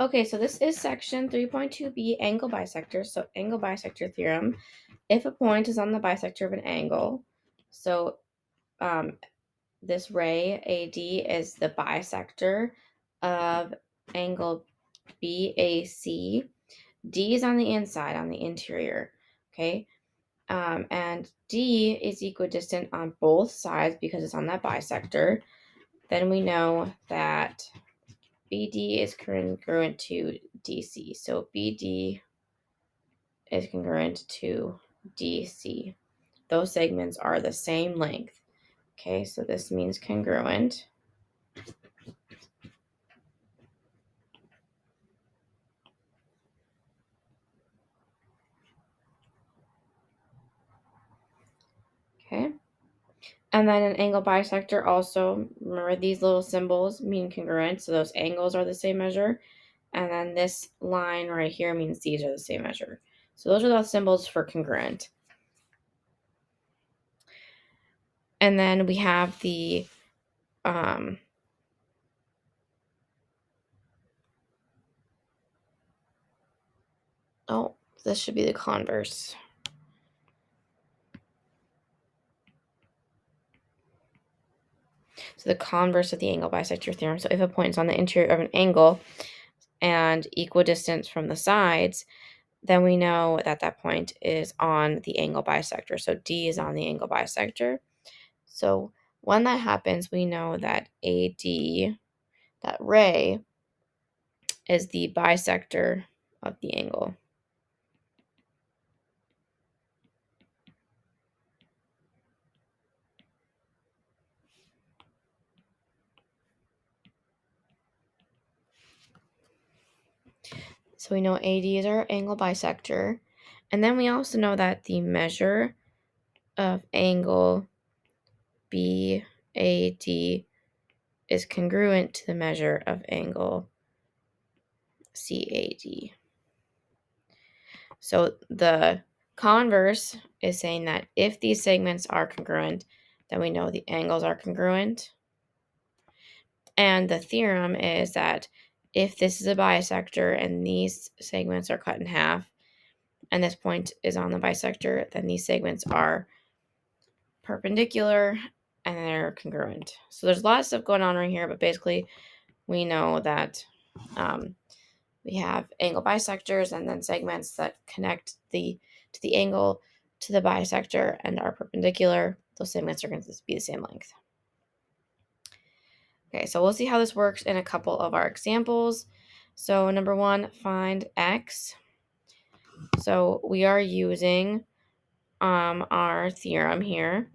Okay, so this is section 3.2b, angle bisector. So angle bisector theorem. If a point is on the bisector of an angle, so this ray AD is the bisector of angle BAC. D is on the inside, on the interior, okay? And D is equidistant on both sides because it's on that bisector. Then we know that BD is congruent to DC. So BD is congruent to DC. Those segments are the same length. Okay, so this means congruent. Okay. And then an angle bisector also, remember these little symbols mean congruent, so those angles are the same measure. And then this line right here means these are the same measure. So those are the symbols for congruent. And then we have the oh, this should be the converse. So the converse of the angle bisector theorem. So if a point is on the interior of an angle and equidistant from the sides, then we know that that point is on the angle bisector. So D is on the angle bisector. So when that happens, we know that AD, that ray, is the bisector of the angle. So we know AD is our angle bisector. And then we also know that the measure of angle BAD is congruent to the measure of angle CAD. So the converse is saying that if these segments are congruent, then we know the angles are congruent. And the theorem is that if this is a bisector and these segments are cut in half, and this point is on the bisector, then these segments are perpendicular and they're congruent. So there's a lot of stuff going on right here, but basically we know that we have angle bisectors and then segments that connect to the angle to the bisector and are perpendicular. Those segments are going to be the same length. Okay, so we'll see how this works in a couple of our examples. So number one, find x. So we are using our theorem here.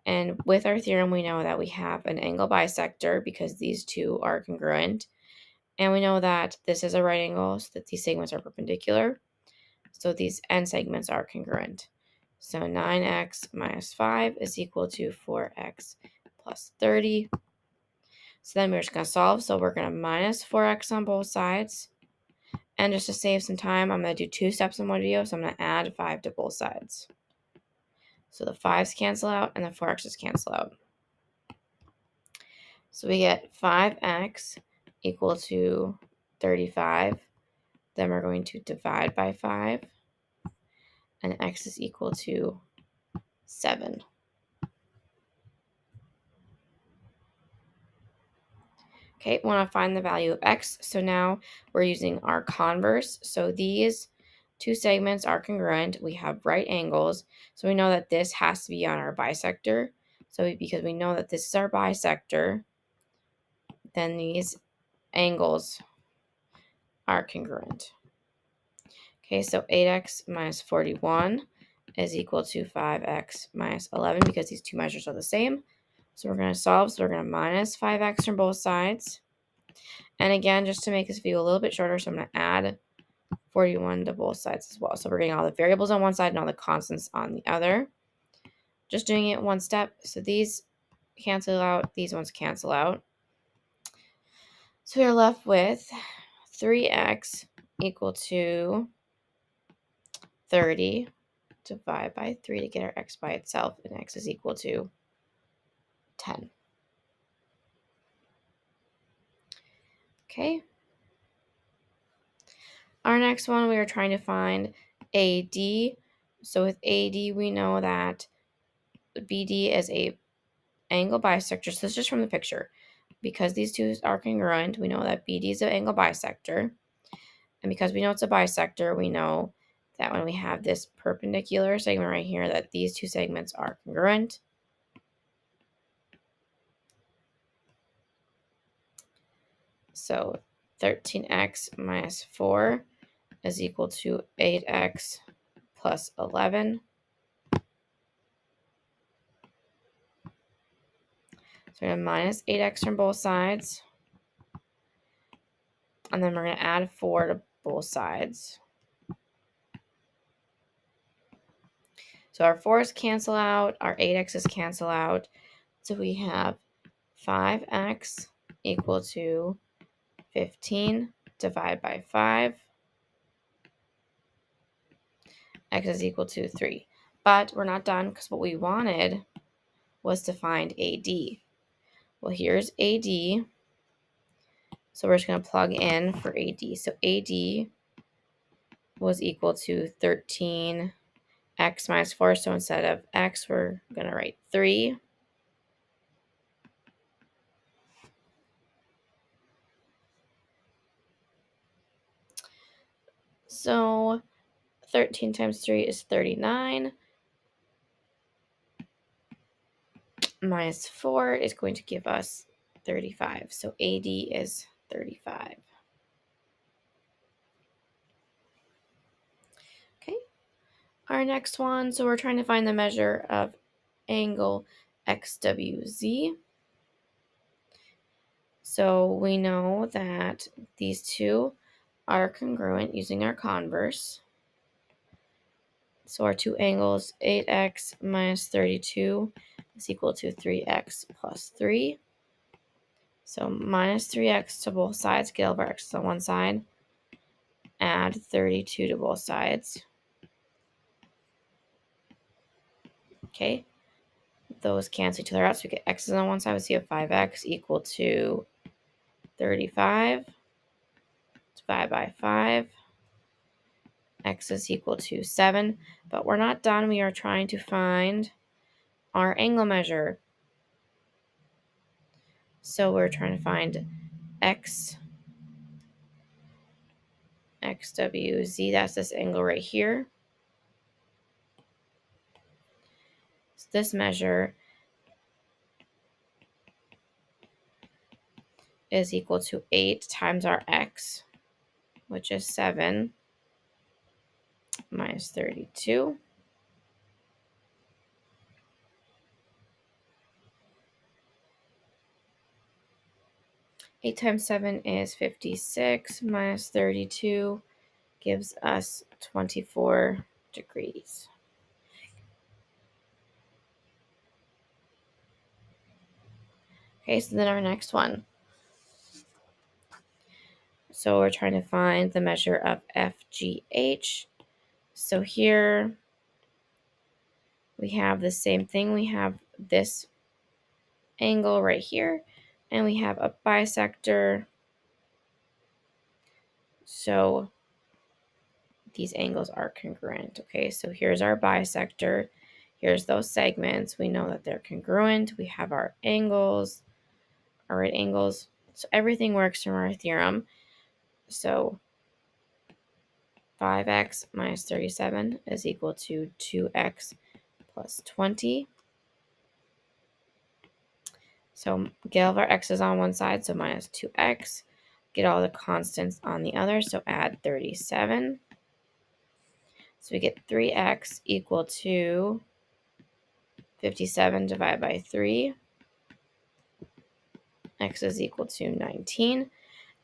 And with our theorem, we know that we have an angle bisector because these two are congruent. And we know that this is a right angle, so that these segments are perpendicular. So these end segments are congruent. So 9x minus 5 is equal to 4x plus 30. So then we're just going to solve. So we're going to minus 4x on both sides. And just to save some time, I'm going to do 2 steps in one video. So I'm going to add 5 to both sides. So the 5's cancel out and the 4x's cancel out. So we get 5x equal to 35. Then we're going to divide by 5. And x is equal to 7. Okay, we want to find the value of x. So now we're using our converse. So these two segments are congruent. We have right angles. So we know that this has to be on our bisector. So because we know that this is our bisector, then these angles are congruent. Okay, so 8x minus 41 is equal to 5x minus 11 because these two measures are the same. So we're going to solve. So we're going to minus 5x from both sides. And again, just to make this video a little bit shorter, so I'm going to add 41 to both sides as well. So we're getting all the variables on one side and all the constants on the other. Just doing it one step. So these cancel out, these ones cancel out. So we're left with 3x equal to 30. Divide by 3 to get our x by itself, and x is equal to 10. Okay. Our next one, we are trying to find AD. So with AD, we know that BD is a angle bisector. So this is just from the picture. Because these two are congruent, we know that BD is an angle bisector. And because we know it's a bisector, we know that when we have this perpendicular segment right here, that these two segments are congruent. So 13x minus 4 is equal to 8x plus 11. So we're going to minus 8x from both sides. And then we're going to add 4 to both sides. So our 4's cancel out, our 8x's cancel out. So we have 5x equal to 15 divided by 5. X is equal to 3. But we're not done because what we wanted was to find AD. Well, here's AD. So we're just going to plug in for AD. So AD was equal to 13x minus 4. So instead of x, we're going to write 3. So 13 times 3 is 39. Minus 4 is going to give us 35. So AD is 35. Okay. Our next one, so we're trying to find the measure of angle XWZ. So we know that these two are congruent using our converse. So our two angles, 8x minus 32 is equal to 3x plus 3. So minus 3x to both sides, get all of our x's on one side. Add 32 to both sides. Okay, those cancel each other out. So we get x's on one side. So you have 5x equal to 35 divided by 5. X is equal to 7. But we're not done. We are trying to find our angle measure. So we're trying to find XWZ. That's this angle right here. So this measure is equal to 8 times our x, which is 7, minus 32. Eight times 7 is 56, minus 32 gives us 24 degrees. Okay, so then our next one. So we're trying to find the measure of FGH. So here we have the same thing. We have this angle right here, and we have a bisector. So these angles are congruent. Okay, so here's our bisector. Here's those segments. We know that they're congruent. We have our angles, our right angles. So everything works from our theorem. So 5x minus 37 is equal to 2x plus 20. So get all of our x's on one side, so minus 2x. Get all the constants on the other, so add 37. So we get 3x equal to 57 divided by 3. X is equal to 19.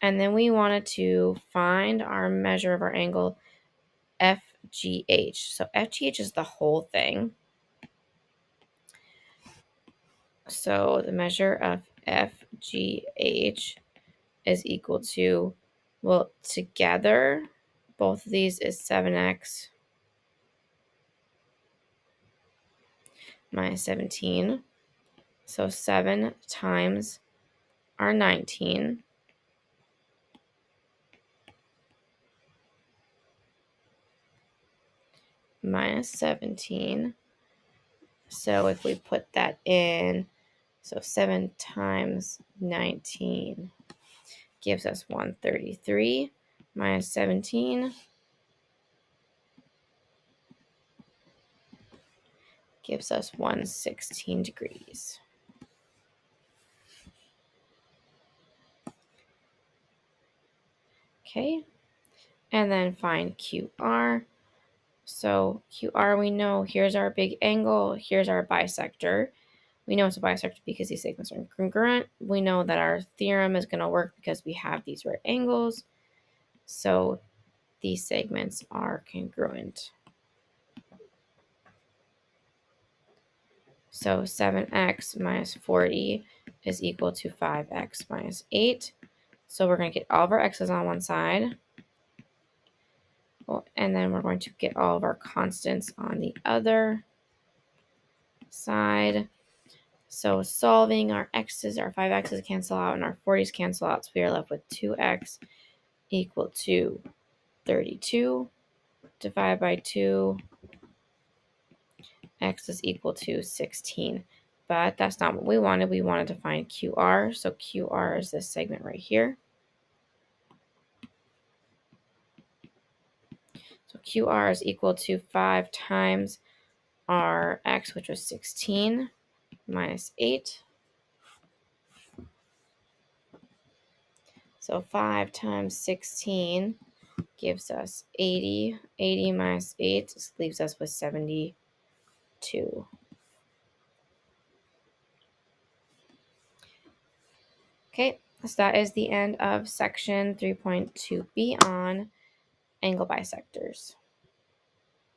And then we wanted to find our measure of our angle FGH. So FGH is the whole thing. So the measure of FGH is equal to, well, together, both of these is 7x minus 17. So 7 times our 19 minus 17. So if we put that in, so 7 times 19 gives us 133 minus 17 gives us 116 degrees. Okay, and then find QR. So QR, we know here's our big angle, here's our bisector. We know it's a bisector because these segments are congruent. We know that our theorem is going to work because we have these right angles. So these segments are congruent. So 7x minus 40 is equal to 5x minus 8. So we're going to get all of our x's on one side. And then we're going to get all of our constants on the other side. So solving, our x's, our 5x's cancel out and our 40's cancel out. So we are left with 2x equal to 32. Divided by 2, x is equal to 16. But that's not what we wanted. We wanted to find QR. So QR is this segment right here. So QR is equal to 5 times our x, which was 16, minus 8. So 5 times 16 gives us 80. 80 minus 8 leaves us with 72. Okay, so that is the end of section 3.2b on angle bisectors.